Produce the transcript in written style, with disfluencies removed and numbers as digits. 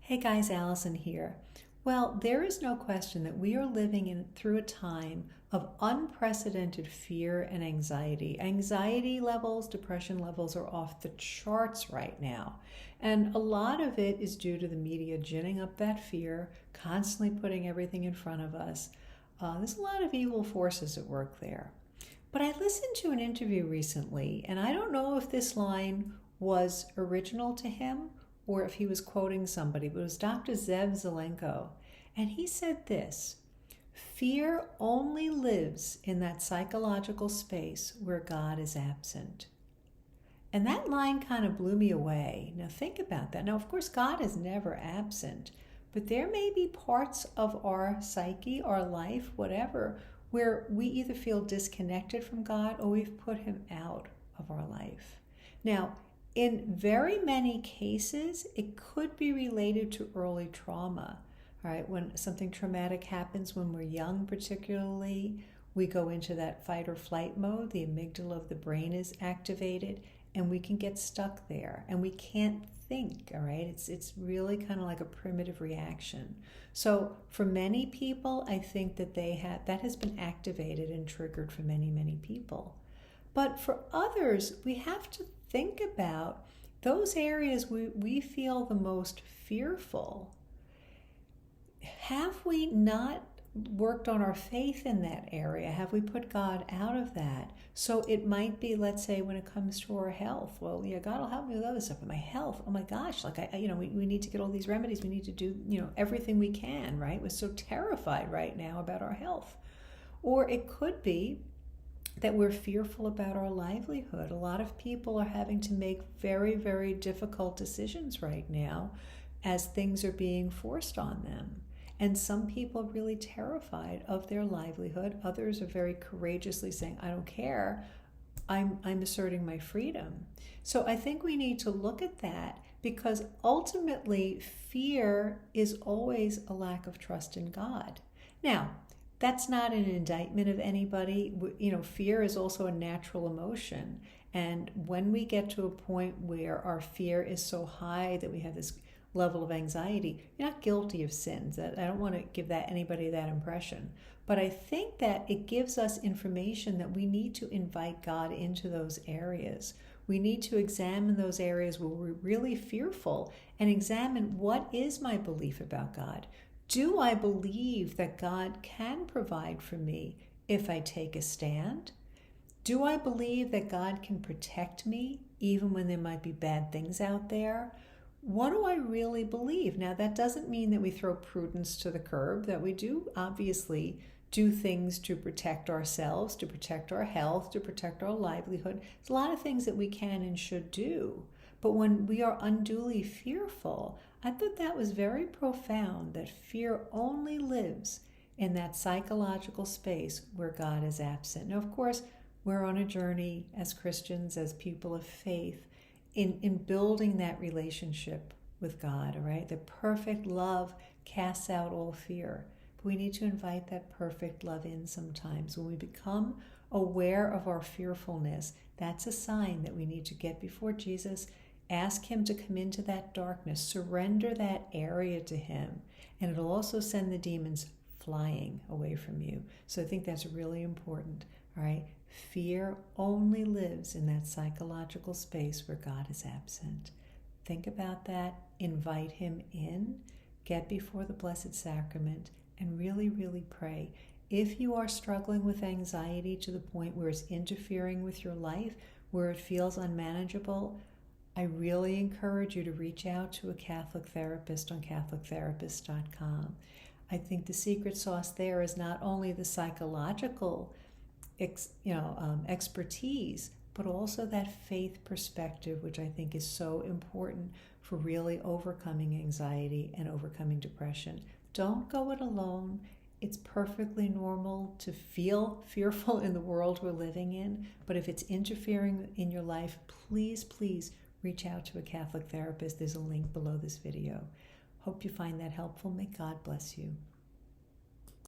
Hey guys, Allison here. Well, there is no question that we are living through a time of unprecedented fear and anxiety. Anxiety levels, depression levels are off the charts right now. And a lot of it is due to the media ginning up that fear, constantly putting everything in front of us. There's a lot of evil forces at work there. But I listened to an interview recently, and I don't know if this line was original to him or if he was quoting somebody, but it was Dr. Zev Zelenko. And he said this: fear only lives in that psychological space where God is absent. And that line kind of blew me away. Now think about that. Now, of course, God is never absent, but there may be parts of our psyche, our life, whatever, where we either feel disconnected from God or we've put him out of our life. Now, in very many cases, it could be related to early trauma. All right, when something traumatic happens when we're young, particularly, we go into that fight or flight mode. The amygdala of the brain is activated, and we can get stuck there, and we can't think. All right, it's really kind of like a primitive reaction. So for many people, I think that that has been activated and triggered for many people. But for others, we have to think about those areas we feel the most fearful. Have we not worked on our faith in that area? Have we put God out of that? So it might be, let's say, when it comes to our health, well, yeah, God will help me with other stuff, but my health, oh my gosh, like we need to get all these remedies. We need to do, everything we can, right? We're so terrified right now about our health. Or it could be that we're fearful about our livelihood. A lot of people are having to make very difficult decisions right now as things are being forced on them. And some people are really terrified of their livelihood. Others are very courageously saying, I don't care. I'm asserting my freedom. So I think we need to look at that, because ultimately fear is always a lack of trust in God. Now, that's not an indictment of anybody. Fear is also a natural emotion. And when we get to a point where our fear is so high that we have this level of anxiety, you're not guilty of sins. I don't want to give anybody that impression. But I think that it gives us information that we need to invite God into those areas. We need to examine those areas where we're really fearful and examine, what is my belief about God? Do I believe that God can provide for me if I take a stand? Do I believe that God can protect me even when there might be bad things out there? What do I really believe? Now, that doesn't mean that we throw prudence to the curb, that we do obviously do things to protect ourselves, to protect our health, to protect our livelihood. There's a lot of things that we can and should do. But when we are unduly fearful, I thought that was very profound, that fear only lives in that psychological space where God is absent. Now, of course, we're on a journey as Christians, as people of faith, in building that relationship with God, all right? The perfect love casts out all fear. But we need to invite that perfect love in sometimes. When we become aware of our fearfulness, that's a sign that we need to get before Jesus, ask him to come into that darkness, surrender that area to him, and it'll also send the demons flying away from you. So I think that's really important, all right? Fear only lives in that psychological space where God is absent. Think about that, invite him in, get before the Blessed Sacrament, and really pray. If you are struggling with anxiety to the point where it's interfering with your life, where it feels unmanageable, I really encourage you to reach out to a Catholic therapist on catholictherapist.com. I think the secret sauce there is not only the psychological expertise, but also that faith perspective, which I think is so important for really overcoming anxiety and overcoming depression. Don't go it alone. It's perfectly normal to feel fearful in the world we're living in, but if it's interfering in your life, please reach out to a Catholic therapist. There's a link below this video. Hope you find that helpful. May God bless you.